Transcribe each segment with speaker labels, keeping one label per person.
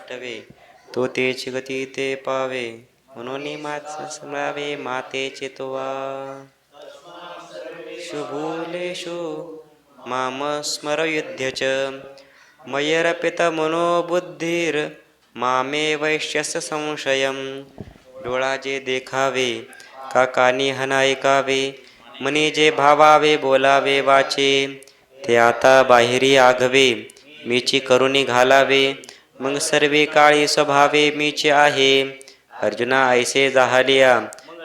Speaker 1: आठवे, तो तेची गती ते पावे, म्हणून मात स्मरावे मातेचे तोवा. शुभूलेषु माम स्मरयुध्य च, मय्यर्पित मनोबुद्धिर मामे वैश्यस्य संशयम. डोळा जे देखावे, का कानी हना ऐकावे, मनी जे भावावे बोलावे वाचे, ते आता बाहेरी आघवे, मीची करुणी घालावे, मग सर्वे काळी स्वभावे मीचे आहे. अर्जुना ऐसे जाहलिया,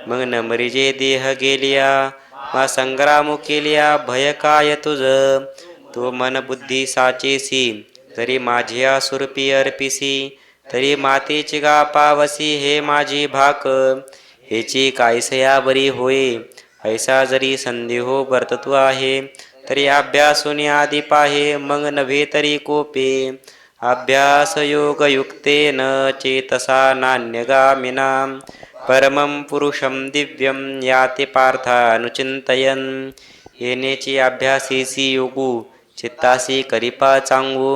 Speaker 1: मग नमरिजे देह गेलिया, मा संग्राम केलिया भय काय तुझ. तो मन बुद्धी साचेसी, तरी माझिया सुरपी अर्पिसी, तरी मातेची गा पावसी हे माझी भाक. हेची कायसया बरी होय, ऐसा जरी संदेहो वर्ततो आहे, तरी अभ्यासून आधी पाहे, मग नव्हे तरी कोपे. अभ्यास योग युक्तेन चेतसा नान्यगामिना, परमं पुरुषं दिव्यं याते पार्थानुचिंतयन्. येनेची अभ्यासेसी योगू, चित्तासी करिपा चांगू,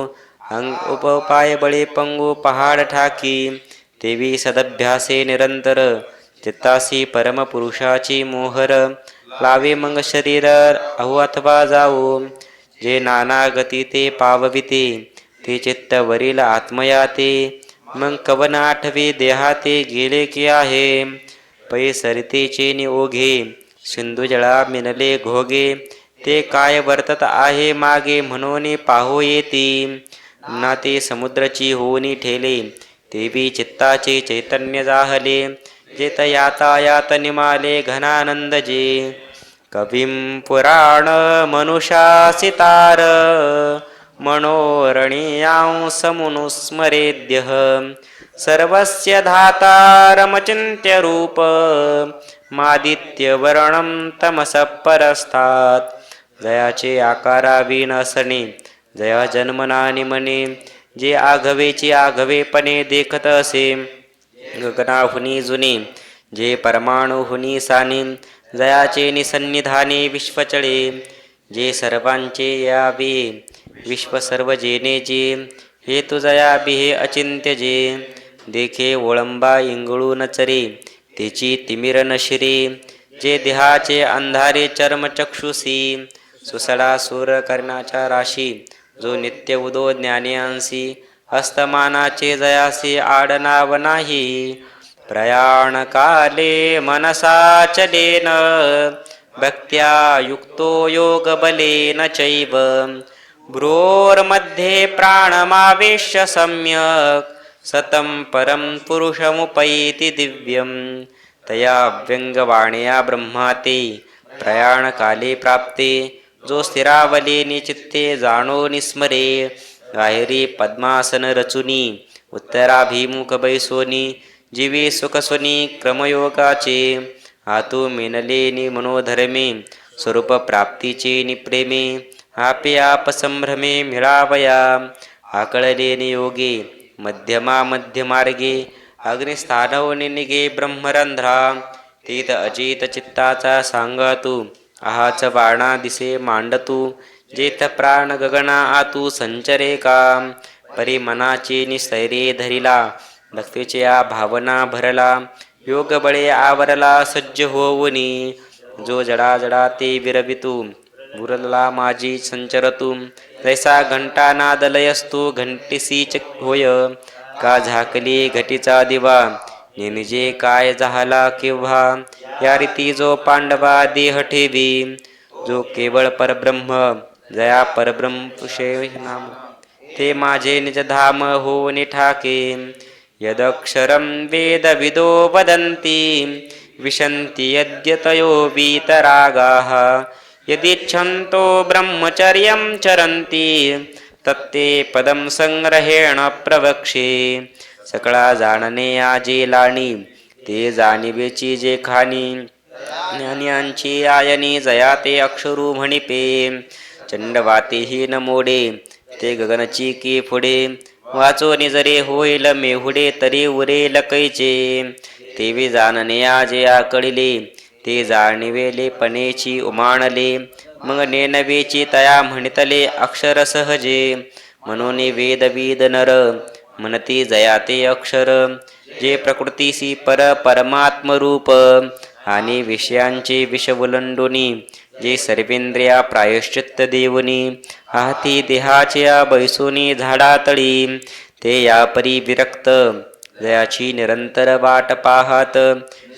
Speaker 1: अंग उपाय बळे पंगू पहाड ठाकी. तेवी सदभ्यासे निरंतर, चित्तासी परमपुरुषाची मोहर. लावे मग शरीर अहो अथवा जाऊ, जे नाना गती ते पावविते, ते चित्त वरील आत्मयाते. मग कवन आठवे देहाते गेले की आहे, पै सरितेचे निओघे, सिंधू जळा मिनले घोगे. ते काय वर्तत आहे मागे, म्हणून पाहो येती, ना ते समुद्राची होनी ठेले, तेवी चित्ताचे चैतन्य जाहले. जेत यातायात निमाले घनानंद जे, कविं पुराण मनुषासितार, मनोरणीयांस मुनुस्मरेद्यः. सर्वस्य धातारमचिन्त्य रूप, मादित्य वर्णं तमसः परस्तात्. जयाचे आकारावीन असणे, जया जन्मना निमणे, जे आघवेची आघवेपणे देखत असे. गगनाहुनी जुने, जे परमाणुहुनी साने, जयाचे निसन्निधाने विश्वचळे. जे सर्वांचे यावे विश्व सर्व जेने जे, हे तुझया बिहे अचिंत्य जे. देखे ओळंबा इंगळून चरे, तेची तिमिर नशिरे. जे देहाचे अंधारे चर्म चक्षुसी, सुसडा सूर कर्णाच्या राशी, जो नित्य उदो ज्ञानियांसी. हस्तमानाचे जयासी आडनाव नाही, प्रयाण काले मनसा चलेन, भक्त्या युक्तो योग बलेन चैव. भ्रोर्मध्ये प्राणमावेश्य सम्यक, सतं परं पुरुषमुपैति दिव्यं. तया व्यंगवाण्या ब्रह्माते, प्रयाण काले प्राप्ते. जो स्थिरावलेनी चित्ते जाणो निस्मरे, गाहेरी पद्मासन रचुनी, उत्तराभिमुख बैसोनी. जीवे सुखसुनी क्रमयोगाचे, आतु मेनलेनी मनोधर्मे, स्वरूप प्राप्तीचे निप्रेमे. आपे आप संभ्रमे मिळावया, आकळलेनी योगे, मध्यमा मध्यमार्गे. अग्निस्थानवनी निगे ब्रह्मरंध्रा, तीत अजित चित्ताचा सांगा तू. आहाच बाणा दिसे मांडतू, जेथ प्राण गगना आतू संचरे काम. परी मनाची निसैरे धरिला, भक्तीची भावना भरला. योग बळे आवरला सज्ज होऊनी, जो जडा जडा ते विरवितू. बुरला माझी संचरतू, तैसा घंटा नाद लयस्तू घंटिसी होय. का झाकली घटीचा दिवा, निजे काय झाला केव्हा. या रीती जो पांडवा देह ठेवी, जो केवळ परब्रह्म जया परब्रह्म पुषे नाम. ते माझे निजधाम होऊन ठाके, यदक्षरं वेदविदो वदन्ति. विशन्ति यद्यतयो वीतरागाः, यदिच्छन्तो ब्रह्मचर्यं चरन्ति. तत्ते पदं संग्रहेण प्रवक्षे. सकळा जाणणे आजे लाणी, ते जाणिवेची जे खाणी. ज्ञानियांची आयनी जया ते अक्षरू म्हणिपे. चंडवातेही न मोडे, ते गगनची की पुढे. वाचो निजरे होईल मेहुडे, तरी उरेल कैचे. तेवी जाणणे आजे आकळिले, ते जाणिवेले पणेची उमाणले. मग नेनवेची तया म्हणितले अक्षर सहजे, म्हणून वेदविद नर. म्हणती जयाते अक्षर जे प्रकृतीसी परमात्मरूप आणि विषयांचे विषवलंडोनी जे सर्वेंद्रिया प्रायश्चित्त देवनी हाती देहाच्या बैसोनी झाडातळी ते या परी विरक्त जयाची निरंतर वाट पाहत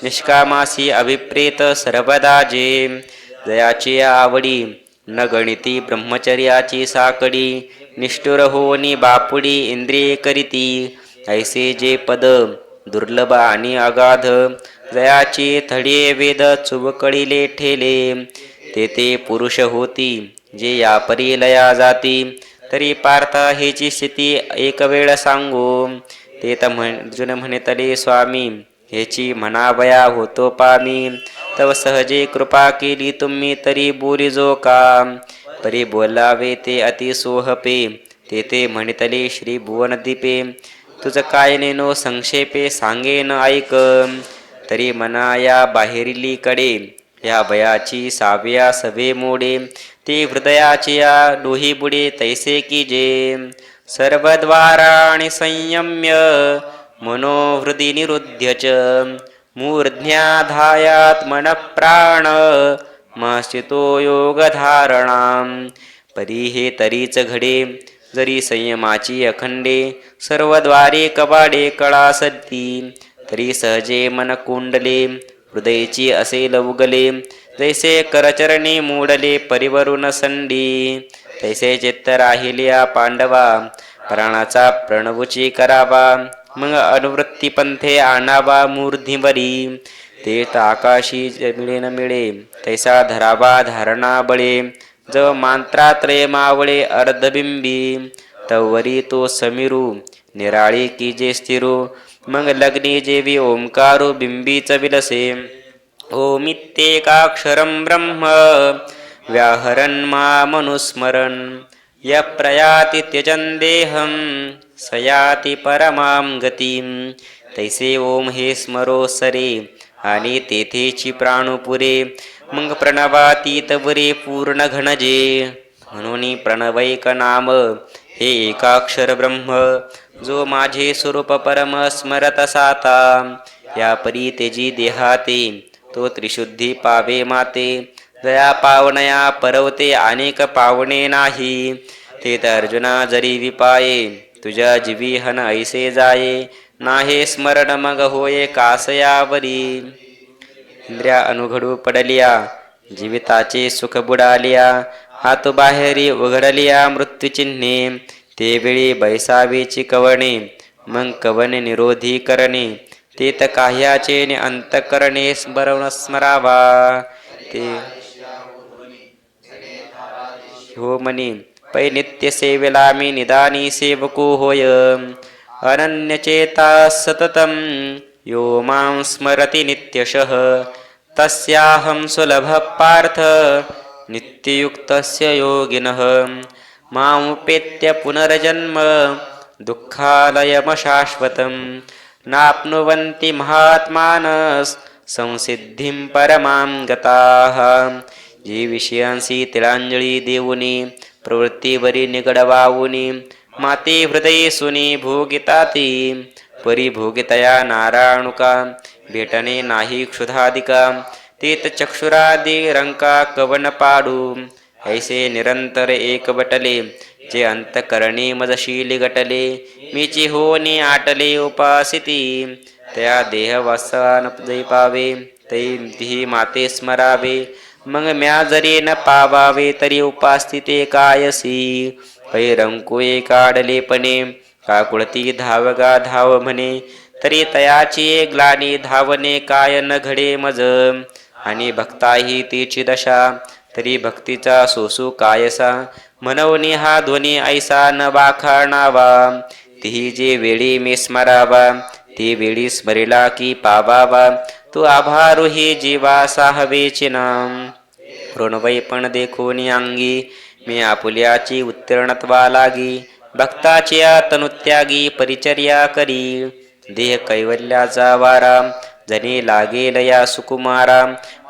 Speaker 1: निष्कामासी अभिप्रेत सर्वदा जे जयाची आवडी न गणिती ब्रह्मचर्याची साकडी निष्ठुर होनी बापुडी इंद्रिये करीती ऐसे जे पद दुर्लभ आणि अगाध जयाचे थडे वेद चुबकळीले ठेले ते पुरुष होती जे या परी लया जाती तरी पार्था हेची स्थिती एक वेळ सांगू ते तर अर्जुन म्हणतले स्वामी हेची म्हणावया होतो पामी तव सहजे कृपा केली तुम्ही तरी बोलिजो का परी बोलावे ते अति सोहपे ते म्हणतले श्री भुवनदीपे तुझ काय नेनो संक्षेपे सांगेन ऐक तरी मना या बाहेरीली कडे या भयाची साव्या सवे मोडे ते हृदयाची या डोही बुडे तैसे की जे सर्वद्वाराणि संयम्य मनोहृदि निरुध्य च मूर्ध्याधायात् मन प्राण मस्थितो योगधारणाम परी हे तरीच घडे जरी संयमाची अखंडे सर्वद्वारे कबाडे कळा सद्दी तरी सहजे मन कुंडले हृदयची असेल उगले जैसे करचरणी मूडले परिवरून संडी तैसे चित्त राहिल्या पांडवा प्राणाचा प्रणवुची करावा मग अनुवृत्ती पंथे आणावा मूर्धीवरी ते आकाशी मिळे न मिळे तैसा धरावा धारणा बळे ज मांत्रात्रय मावळे अर्धबिंबी तवरी तो समीरू निराळी की जे स्थिरू मग लग्नी जेवी ओंकारू बिंबीच विलसे ओमित्येकाक्षरं ब्रह्म व्याहरन् मामनुस्मरन् य प्रयाति त्यजन् देहं स याति परमां गतिं तैसे ओम हे स्मरो सरे आणि तेथेची प्राणुपुरे मग प्रणवातीत वरे पूर्ण घनजे म्हणून प्रणवैक नाम हे एकाक्षर ब्रह्म जो माझे स्वरूप परम स्मरत साता या परी तेजी देहाते तो त्रिशुद्धी पावे माते दया पावनया परवते अनेक पावणे नाही ते तर अर्जुना जरी विपाये तुझ्या जीवी हन ऐसे जाये नाहे स्मरण मग होये कासयावरी इंद्रिया अनुघडू पडलिया जीविताचे सुख बुडालिया हात बाहेरी उघडलिया मृत्यूचिन्हे ते वेळी बैसावीची कवणे मग कवने निरोधी करणे ते त काह्याचे अंतकरणे स्मरण स्मरावा ते हो मनी पै नित्य सेवेला मी निदानी सेवको होय अनन्यचेता सततं यो मां स्मरति नित्यशः तस्याहं सुलभ पार्थ नित्ययुक्तस्य योगिनः मामुपेत्य पुनर्जन्म दुःखालयमशाश्वतं नाप्नुवन्ति महात्मानस् संसिद्धिं परमां गताः जे विषयांसी तिळांजळी देऊनी प्रवृत्तीवरी निगडवाऊनी माते हृदये सुनी भोगिताती परिभोगितया नारायणुका भेटणे नाही क्षुधादिका तेत चक्षुरादी रंका कवन पाडू ऐसे निरंतर एक बटले जे अंतकरणी मजशीली गटले मीची होनी आटले उपासिती त्या देहवासान पावे तै माते स्मरावे मग म्या जरी न पावावे तरी उपास्थिते कायसी पै रंकुये काढलेपणे काकुळती धावगा धाव म्हणे तरी तयाची ग्लानी धावणे काय न घडे मज आणि भक्ताही तीची दशा तरी भक्तीचा सोसू कायसा म्हणवनी हा ध्वनी ऐसा न वाखाणावा ती जे वेळी मी स्मरावा ती वेळी स्मरिला की पावावा तू आभारुही जीवा साहवेचे नाम ऋणवै पण देखोनी अंगी मी आपुल्याची उत्तीर्णत्वा लागी भक्ताची तनुत्यागी परिचर्या करी देह कैवल्याचा वारा जनी लागेल या सुकुमारा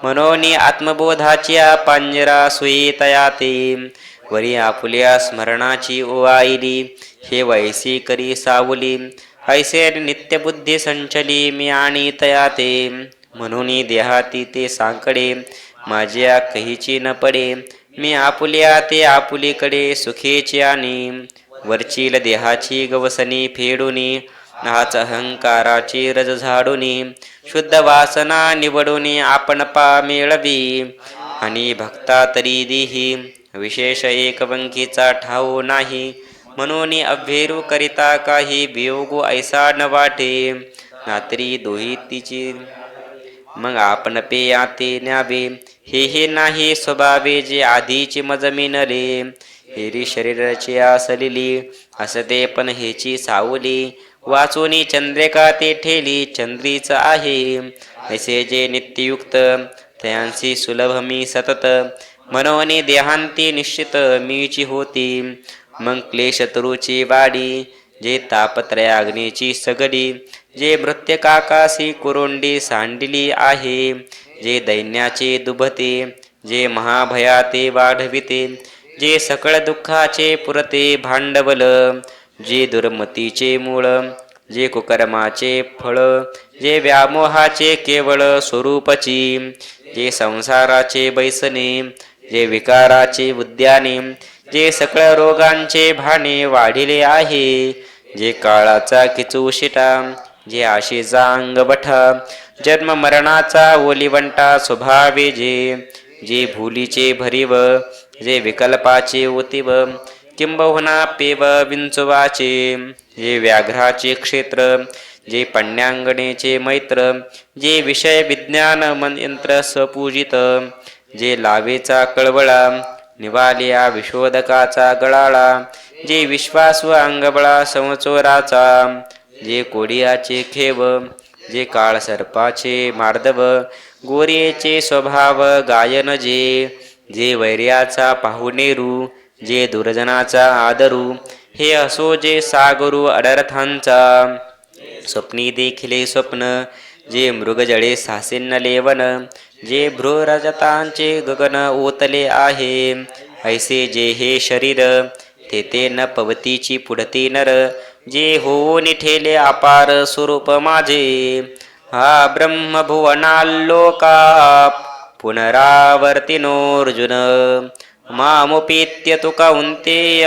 Speaker 1: मनोनी आत्मबोधाच्या पांजरा सुई तयाते वरी आपुल्या स्मरणाची ओवाईली हे वैसी करी सावली, ऐसे नित्यबुद्धी संचली मी आणि तया ते. म्हणून देहाती ते सांकडे, माझ्या कहीची न पडे. मी आपुल्या ते आपुलीकडे सुखेची आणि, वरचील देहाची गवसनी फेडूनी, हाच अहंकाराची रज झाडूनी, शुद्ध वासना निवडूनी आपण पा मेळवी. आणि भक्ता तरी देही, विशेष एकवंकीचा ठाऊ नाही. म्हणून अभ्येरू करिता काही, वियोगू ऐसा न वाटे. नातरी दोही तिची मग आपण पेयाते न्यावे. हे नाही स्वभावे, जे आधीची मज मिनले. हेरी शरीराची आसलिली, असते पण हेची सावली. वाचोनी चंद्रिका ते ठेली, चंद्रीच आहे. ऐसे जे नित्ययुक्त, तयांसी सुलभ मी सतत. मनोनी देहांती निश्चित, मीची होती. मग क्लेश तरुची वाडी, जे तापत्रयाग्नीची सगडी. जे मृत्यकाकासी कुरुंडी सांडिली आहे. जे दैन्याचे दुभते, जे महाभयाते वाढविते. जे सकळ दुःखाचे पुरते भांडवल. जे दुर्मतीचे मूळ, जे कुकर्माचे फळ. जे व्यामोहाचे केवळ स्वरूपची. जे संसाराचे बैसने, जे विकाराचे उद्याने. जे सकळ रोगांचे भाणे वाढिले आहे. जे काळाचा किचूशिटा, जे आशेचा अंगबठा. जन्म मरणाचा ओलिवंटा स्वभावे जे. जे भूलीचे भरीव, जे विकल्पाचे ओतीव. किंबहुना पेव विंचवाचे. जे व्याघ्राचे क्षेत्र, जे पण्यांगणेचे मैत्र. जे विषय विज्ञान मंत्र सपूजित. जे लावेचा कळवळा, निवालिया विशोधकाचा गळाळा. जे विश्वासू अंगबळा संचोराचा. जे कोडियाचे खेव, जे काळ सर्पाचे मार्दव. गोरेचे स्वभाव गायन जे. जे वैर्याचा पाहुणेरू, जे दुर्जनाचा आदरू. हे असो जे सागरू अडर्थांचा, स्वप्नी देखिले स्वप्न. जे मृगजळे सासिन्न लेवन. जे भ्रूरजतांचे गगन ओतले आहे. ऐसे जे हे शरीर, ते न पवतीची पुढती नर. जे होऊन ठेले अपार स्वरूप माझे. हा ब्रह्मभुवनाल्लोका पुनरावर्तिनोऽर्जुन. मामुपेत्य तु कौन्तेय,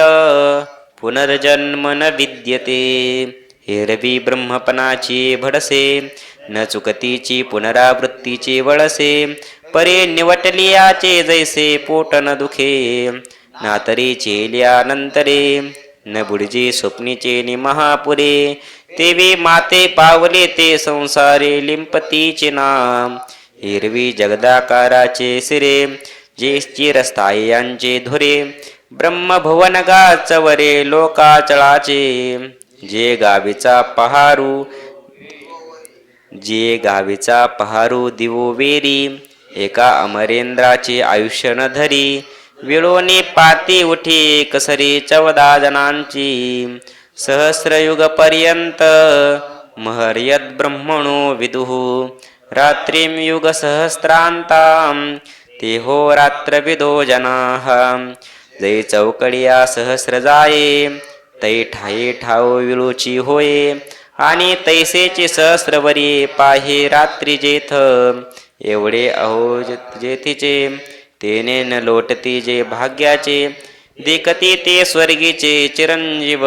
Speaker 1: पुनर्जन्म न विद्यते. एरवी ब्रह्मपणाची भडसे, न चुकतीची पुनरावृत्तीचे वळसे. परे निवटलियाचे जैसे पोट न दुखे, नातरी चेल्यानंतरे. न बुडजे स्वप्नीचे नि महापुरे. तेवे माते पावले ते संसारे लिंपतीचे नाम. हिरवी जगदाकाराचे सिरे, जे चिरस्थायीयांचे धुरे. ब्रह्मभुवन गाचवरे लोकाचळाचे. जे गावीचा पहारू, जे गावीचा पहारू दिवो वेरी. एका अमरेंद्राचे आयुष्य न धरी. विळोनी पाती उठी कसरी 14 जणांची. सहस्रयुग पर्यंत महर्यद ब्रह्मणो विदुः. रात्रिं युग सहस्रांतां, ते हो रात्रविदो जनाः. जै चौकडिया सहस्र जाये, तै ठाये ठाव विळूची होये. आणि तैसेचे सहस्रवरी पाहे रात्री जेथ. एवढे अहो जेथीचे, तेने न लोटती जे भाग्याचे. देखती ते स्वर्गीचे चिरंजीव,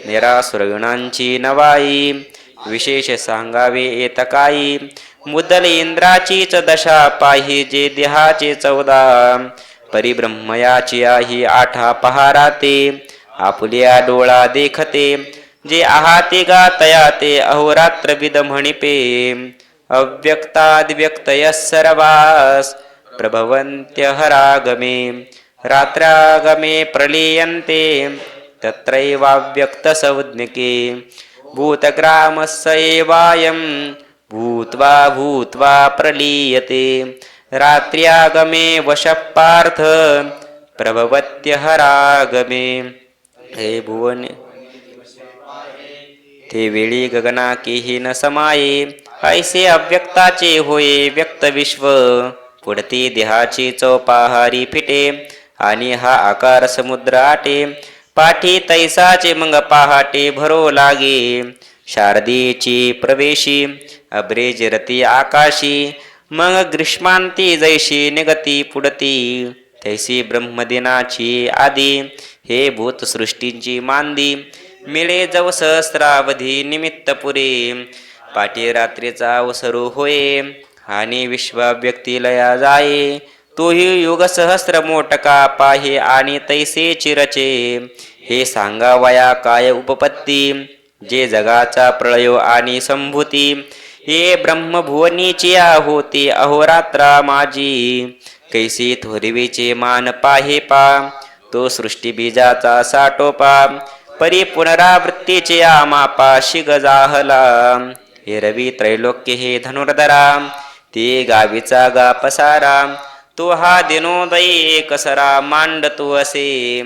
Speaker 1: निरासुरगणांची नवाई. विशेष सांगावे येत काही, मुद्दल इंद्राचीच दशा पाही. जे देहाचे 14, परिब्रह्मयाची आहे 8 पहाराते. आपुल्या डोळा देखते, जे आहाते गातया ते अहोरात्रविद म्हणिपे. अव्यक्ताद्व्यक्तयः सर्वास, प्रभवन्त्यहरागमे. रात्रागमे प्रलीयन्ते, तत्रैवाव्यक्तसंज्ञके. भूतग्रामस्य एवायं, भूत्वा भूत्वा प्रलीयते. रात्र्यागमे वशः पार्थ, प्रभवत्यहरागमे. हे भुवन ते वेळी गगना केही न समाये. ऐसे अव्यक्ताचे होये व्यक्त विश्व. पुढती देहाची चौपाहारी फिटे, आणि हा आकार समुद्र आटे. पाठी तैसाचे मग पहाटे भरो लागे. शारदेची प्रवेशी अब्रेज रती आकाशी. मग ग्रीष्मांती जैशी निगती पुढती. तैसी ब्रह्मदिनाची आदी. हे भूतसृष्टींची मांदी. मिळे जव सहस्रावधी निमित्त पुरे. पाठी रात्रीचा अवसरू होये. आणि विश्वाव्यक्ती लया जाये. तोही युग सहस्र मोटका पाहे आणि तैसे चिरचे. हे सांगावया काय उपपत्ती. जे जगाचा प्रळयो आणि संभूती. हे ब्रह्मभुवनीची होती अहोरात्रा माझी. कैसी थोरवीचे मान पाहे पा. तो सृष्टीबीजाचा साटोपा. परी पुनरावृत्तीचे आमापा शिगजाहला. हे रवी त्रैलोक्य हे धनुर्धरा. ते गावीचा गा पसारा. तो हा दिनोदयी कसरा मांडतो असे.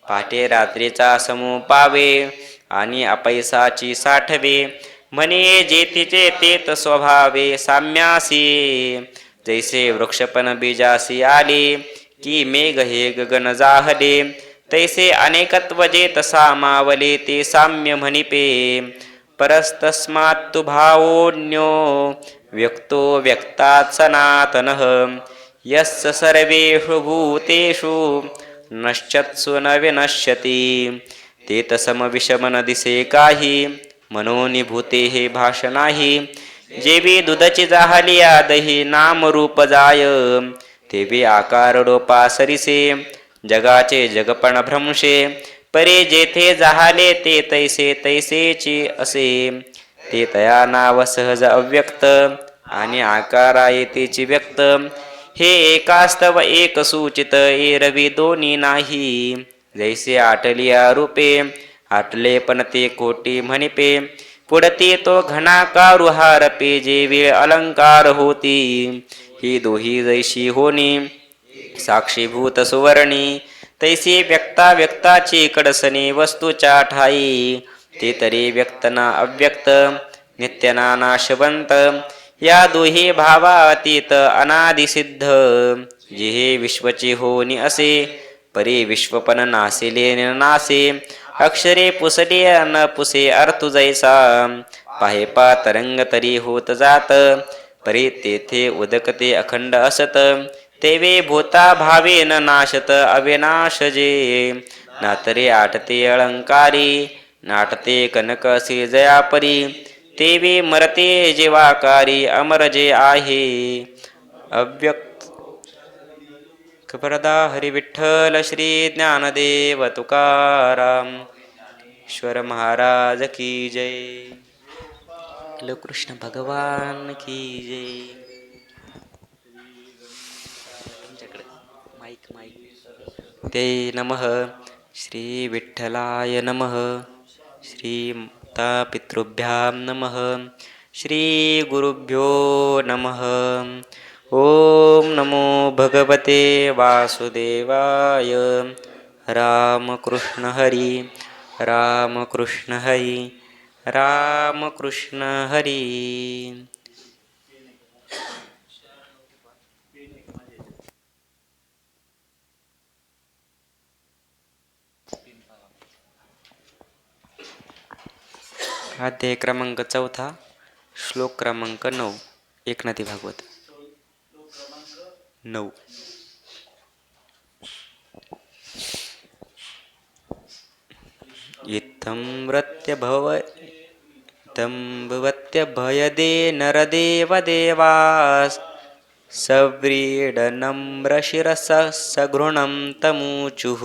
Speaker 1: पाटे रात्रीचा समूह पावे आणि अपैसाची साठवे. म्हणे जेतीचे तेत स्वभावे साम्यासी. जैसे वृक्षपण बीजासी आले की मेघ हे गगन जाहले. तैसे अनेकत्व जेत सामावले ते साम्य म्हणिपे. परस्तस्मात्तु भावोऽन्यो व्यक्तो व्यक्तात् सनातनः. यस्य सर्वेषु भूतेषु नश्यत्सु न विनश्यति. तेत समविषम न दिसे काही. मनोनिभूते हे भाष नाही. जेवी दुधची जाहली दही नाम रूप जाय. तेवी आकार डोपा सरिसे. जगाचे जगपण भ्रंशे. परे जेथे जाहले ते तैसे तैसेची असे. ते तया नाव सहज अव्यक्त आणि आकारा येतेची व्यक्त. हे एकास्तव एक सूचित एरवी दोन्ही नाही. जैसे आटलिया रूपे आटले पण ते कोटी म्हणिपे. पुढती तो घनाकारू हारपे जे वेळ अलंकार होती. ही दोही जैशी होनी साक्षीभूत सुवर्णी. तैसे व्यक्ता व्यक्ताची कडसणी वस्तूच्या ठाई. ते तरी व्यक्त ना अव्यक्त नित्यना नाशवंत. या दोहे भावा अतीत अनादिसिद्ध. जे हे विश्वची होनी असे. परी विश्वपन नासिले नासे. अक्षरे पुसले न पुसे अर्थ जैसा. पाहे पा तरंग तरी होत जात. परी तेथे उदकते अखंड असत. तेवे भूता भावे न नाशत अविनाश जे. नातरे आटते अलंकारी. नाटते कनक असे जयापरी. तेवे मरते जीवाकारी अमर जे आहे अव्यक्त. खबरदा हरी विठ्ठल श्री ज्ञानदेव तुकाराम. ईश्वर महाराज की जय. कृष्ण भगवान की जय. ते नमः. श्री विठ्ठलाय नमः. श्री पितृभ्यां नमः. श्री गुरुभ्यो नमः. ओम नमो भगवते वासुदेवाय. रामकृष्ण हरी रामकृष्ण हरी रामकृष्ण हरी. अध्याय क्रमांक 4 श्लोक क्रमांक 9. एकनाथी भागवत 9. इत्थं भवत्य भयदे नरदेव देवास्. सव्रीडनम्रशिरसः सघृणं तमूचुः.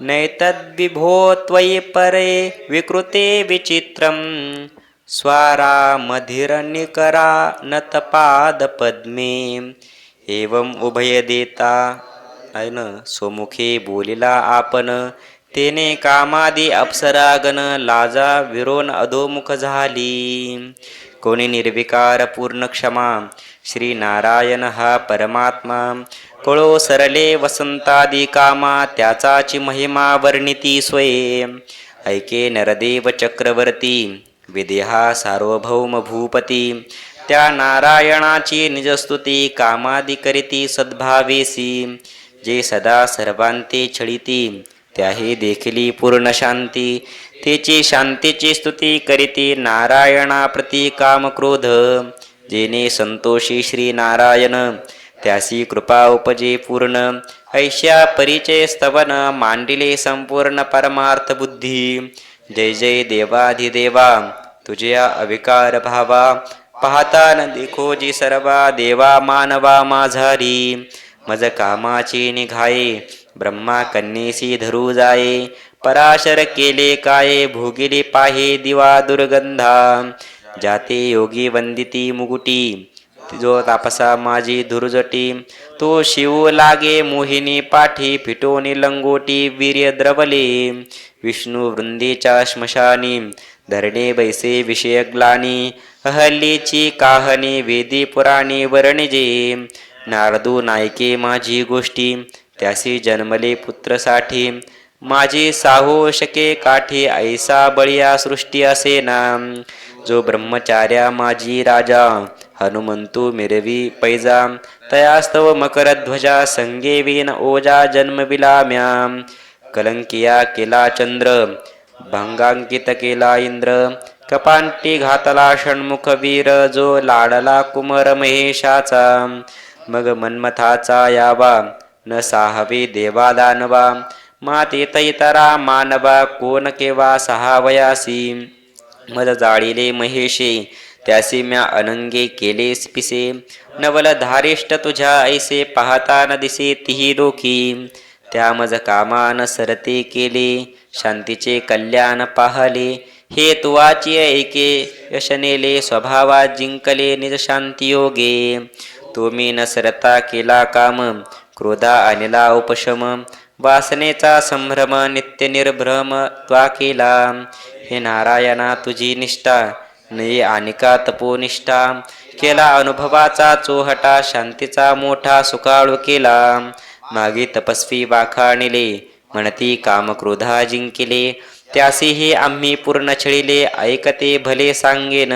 Speaker 1: नैतद्विभो त्वयि परे विकृते विचित्रं. स्वारामधिरनिकरा नतपादपद्मे. एवं उभय देता ऐन स्वमुखे बोलिला आपण. तेने कामादी अप्सरागण लाजा विरोन अधोमुख झाली. कोणी निर्विकार पूर्ण क्षमा श्री नारायण हा परमात्मा. कळो सरले वसंतादी कामा त्याचाची महिमा वर्णिती स्वये. ऐके नरदेव चक्रवर्ती विदेहा सार्वभौम भूपती. त्या नारायणाची निजस्तुती कामादी करीती सद्भावेसी. जे सदा सर्वांते छळिती त्याही देखिली पूर्ण शांती. तेची शांतीची स्तुती करीती नारायणा प्रति काम क्रोध. जेने संतोषी श्री नारायण त्यासी कृपा उपजे पूर्ण. ऐशा परिचय स्तवन मांडिले संपूर्ण परमार्थ बुद्धी. जय जय देवाधिदेवा तुझ्या अविकार भावा. पाहता न देखो जी सर्वा देवा मानवा माझारी. मज कामाची निघाये ब्रह्मा कन्येसी धरू जाये. पराशर केले काये भोगिले पाहे दिवा दुर्गंधा. जाते योगी वंदिती मुगुटी जो तापसा माझी धुरजटी. तो शिव लागे मोहिनी पाठी फिटोनी लंगोटी वीर्य द्रवले. विष्णू वृंदीच्या श्मशानी धरणे बैसे विषय ग्लानी. अहल्येची काहनी वेदी पुराणी वर्णिजे. नारदू नायके माझी गोष्टी त्यासी जन्मले पुत्रसाठी. माझी साहो शके काठी ऐसा बळिया सृष्टी असेना. जो ब्रह्मचार्या माझी राजा हनुमंतू मिरवी पैजा. तयास्तव मकरध्वजा संगे विन ओजा जन्मविला म्या. कलंकिया केला चंद्र भंगांकित केला इंद्र. कपांटी घातला षण्मुख वीर जो लाडला कुमर महेशाचा. मग मन्मथाचा यावा न साहवी देवा दानवा. मातेत इतरा मानवा कोण केव्हा सहावयासी. मद जाळीले महेशे त्यासी म्या अनंगे केले पिसे. नवल धारिष्ट तुझ्या ऐसे पाहता न दिसे तिही डोकी. त्या मज कामान सरते केले शांतीचे कल्याण पाहले. हे तुवाची ऐके यशनेले स्वभावा जिंकले निज शांती योगे. तुम्ही न सरता केला काम क्रोधा आणला उपशम. वासनेचा संभ्रम नित्य निर्भ्रम त्वा केला. हे नारायणा तुझी निष्ठा नये आनिका तपोनिष्ठा. केला अनुभवाचा चोहटा शांतीचा मोठा सुकाळू केला. मागे तपस्वी वाखाणिले म्हणती काम क्रोधा जिंकिले. त्यासीही आम्ही पूर्ण छळिले ऐकते भले सांगेन.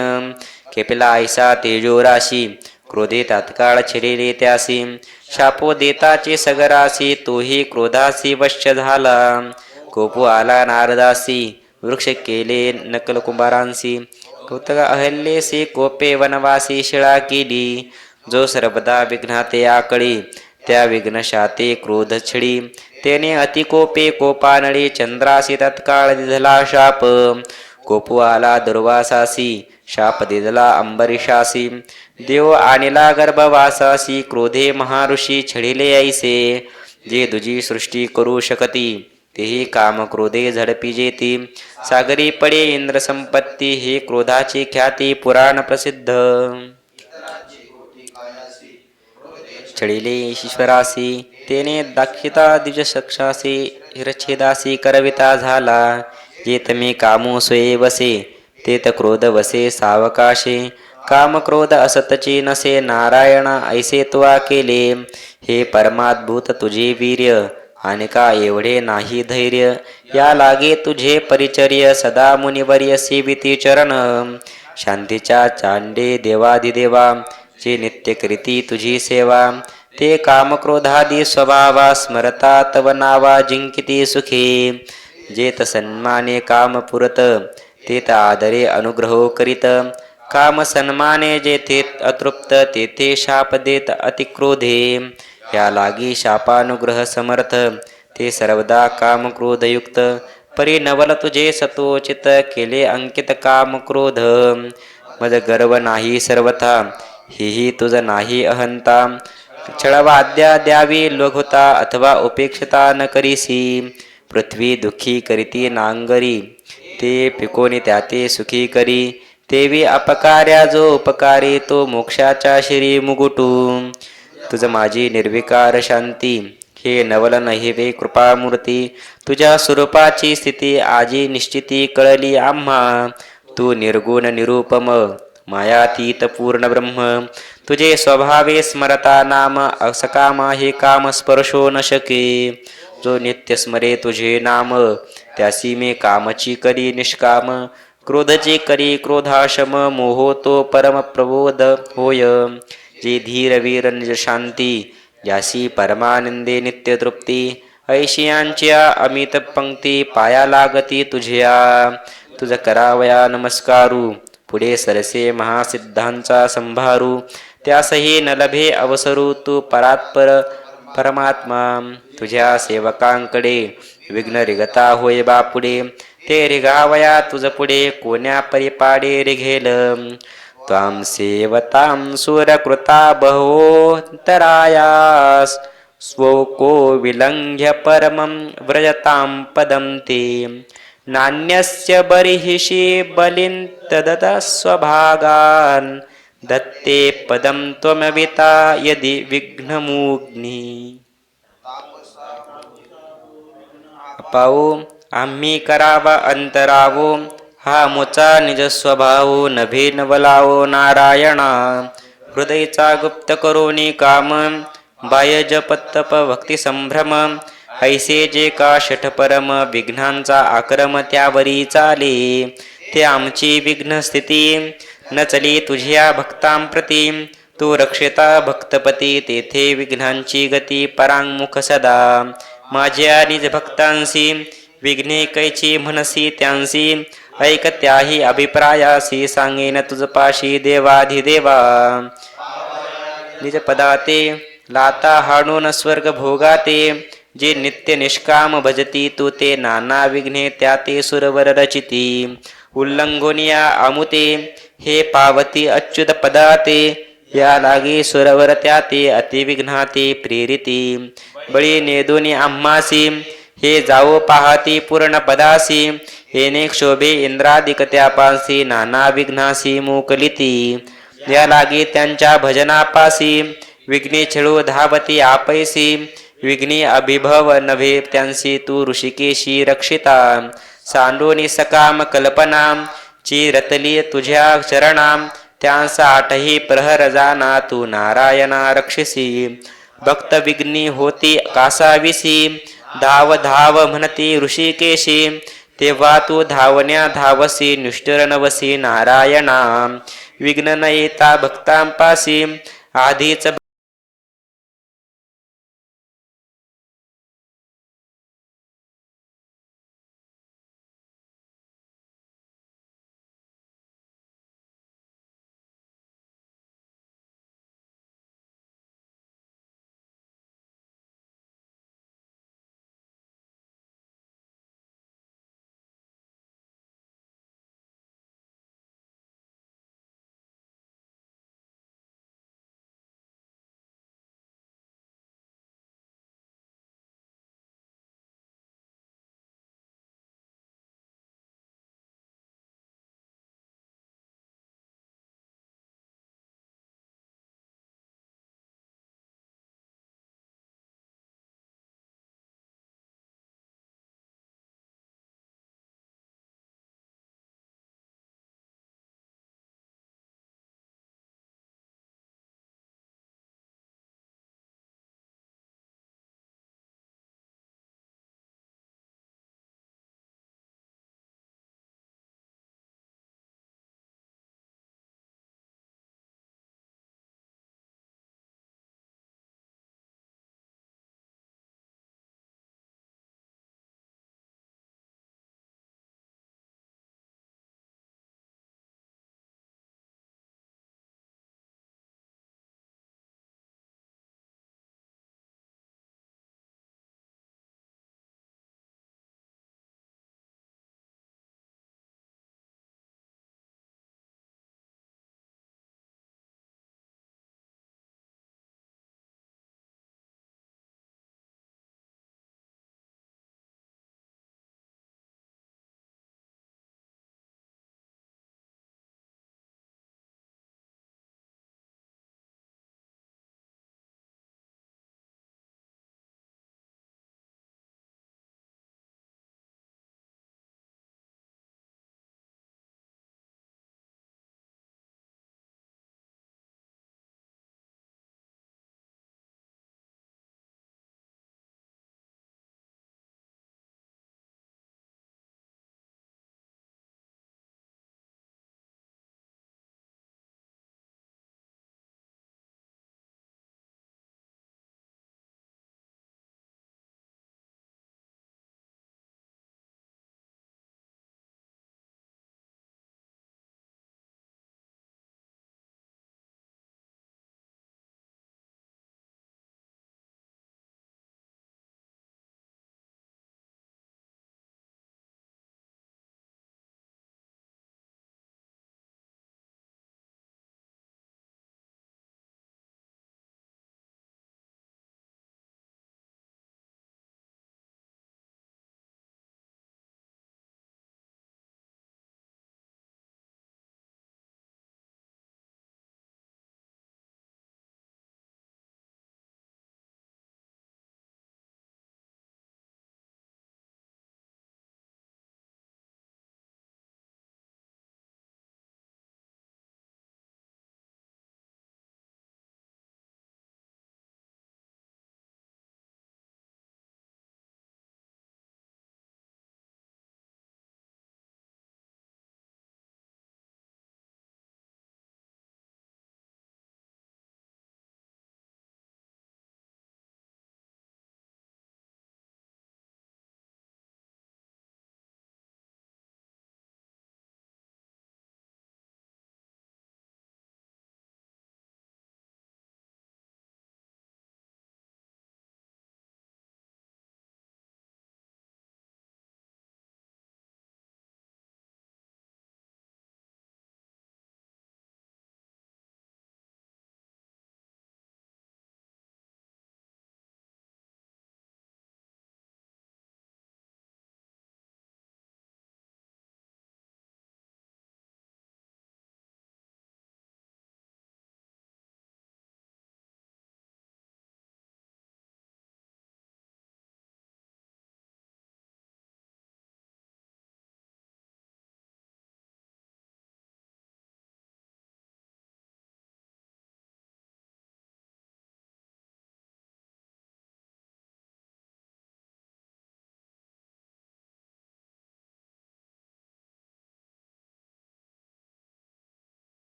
Speaker 1: खेपला ऐसा तेजोराशी क्रोधे तात्काळ छिरिले त्यासी. शापो देताचे सगरासी तोही क्रोधासी वश्य झाला. कोपू आला नारदासी वृक्ष केले नकल कुंभारांसी. कौतक अहल्येसी कोपे वनवासी शिळा केली. जो सर्वदा विघ्नाते आकळी त्या विघ्नशाते क्रोध छिडी. तेने अतिकोपे कोपानळी चंद्रासी तत्काळ दिधला शाप. कोपू आला दुर्वासासी शाप दिदला अंबरीशासी. देव आणिला गर्भवासासी क्रोधे महाऋषी छडिले ऐसे. जे तुझी सृष्टी करू शकती तेही काम क्रोधे झडपी जेती. सागरी पडे इंद्र संपत्ती हे क्रोधाची ख्याती पुराण प्रसिद्ध. छडिले ईश्वरासी तेने दाक्षिता द्विज सक्षासी. हिरछेदासी करविता झाला. जे तमी कामू स्वये वसे तेत क्रोध वसे सावकाशे. काम क्रोध असतची नसे नारायणा ऐसे तुवा केले. हे परमाद्भूत तुझे वीर्य आणिका एवढे नाही धैर्य. या लागे तुझे परिचर्य सदा मुनिवर्य सेविती चरण. शांतीच्या चांडे देवाधिदेवा जे नित्य करीती तुझी सेवा. ते कामक्रोधादी स्वभावा स्मरता तव नावा जिंकिती सुखे. जेत सन्माने काम पुरत तेत आदरे अनुग्रह करीत. काम सन्माने जेथे अतृप्त तेथे शाप देत अतिक्रोधे. या लागी शापानुग्रह समर्थ ते सर्वदा काम क्रोधयुक्त. परिनवल तुझे सतोचित केले अंकित काम क्रोध. मज गर्व नाही सर्वथा हेही तुझ नाही अहंता. छळवाद्या द्यावी लघुता अथवा उपेक्षता न करीसी. पृथ्वी दुःखी करीती नांगरी ते पिकोनी त्याते सुखी करी. तेवी अपकार्या जो उपकारी तो मोक्षाच्या शिरी मुगुटू. तुझ माझी निर्विकार शांती हे नवल नहिवे कृपामूर्ती. तुझ्या स्वरूपाची स्थिती आजी निश्चिती कळली आम्हा. तू निर्गुण निरूपम मायातीत पूर्ण ब्रह्म. तुझे स्वभावे स्मरता नाम असकामा हे काम स्पर्शो न शके. जो नित्य स्मरे तुझे नाम त्यासी मे कामची करी निष्काम. क्रोधचे करी क्रोधाशम मोहो तो परम प्रबोध होय. जे धीर वीर निज शांती ज्यासी परमानंदे नित्य तृप्ती. ऐशियांच्या अमित पंक्ती पाया लागती तुझ्या तुझ करावया नमस्कारू पुढे सरसे महासिद्धांचा संभारू त्यासही न लभे अवसरू तू परात्पर परमात्मा तुझ्या सेवकांकडे विघ्न रिगता होय बापुडे ते रिगावया तुझ पुढे कोण्या परिपाडे रिघेल त्वां सेवतां सुरकृता बहोन्तरायास स्वको विलंघ्य परमं व्रजतां पदं ते नान्यस्य बर्हिषि बलिं तदत स्वभागान् दत्ते पदं त्वमविता यदि विघ्नमुग्नि पाहू आम्ही करावा अंतरावो हा मुचा निज स्वभाव नभे नवलावो नारायणा हृदयचा गुप्त करोनी काम बाह्य जपतप भक्ती संभ्रम ऐसे जे का शठ परम विघ्नांचा आक्रम त्यावरी चाले ते आमची विघ्न स्थिती न चली तुझ्या भक्तां प्रती तू रक्षिता भक्तपती तेथे विघ्नांची गती परांगमुख सदा माझ्या निज भक्तांसी विघ्ने कैची म्हणसी त्यांसी ऐक त्याही अभिप्रायासी सांगेन तुझ पाशी देवाधिदेवा निज पदाते लाता हाणून स्वर्ग भोगाते जे नित्य निष्काम भजती तू ते नाना विघ्ने त्याते सुरवर रचिती उल्लंघोनिया अमुते हे पावती अच्युत पदाते या लागे सुरवर त्याते अतिविघ्नाते प्रेरिती बळी नेदोनी आम्हासी हे जाओ पाहती पूर्ण पदासी येणे क्षोभे इंद्रादिक त्यापासी नाना विघ्नासी मोकलिती या लागे त्यांच्या भजनापासी विघ्ने छळू धावती आपैसी विघ्ने अभिभव नभे त्यांसी तू ऋषिकेशी रक्षिता सांडोनी सकाम कल्पना ची रतली तुझ्या चरणाम त्यांसा आठही प्रहर जाना तू नारायणा रक्षसी भक्त विघ्नी होती कासाविसी धाव धाव म्हणती ऋषिकेशी तेव्हा तू धावण्या धावसी निष्ठुर नवसी नारायणा विघ्न न येता भक्तांपासी आधीच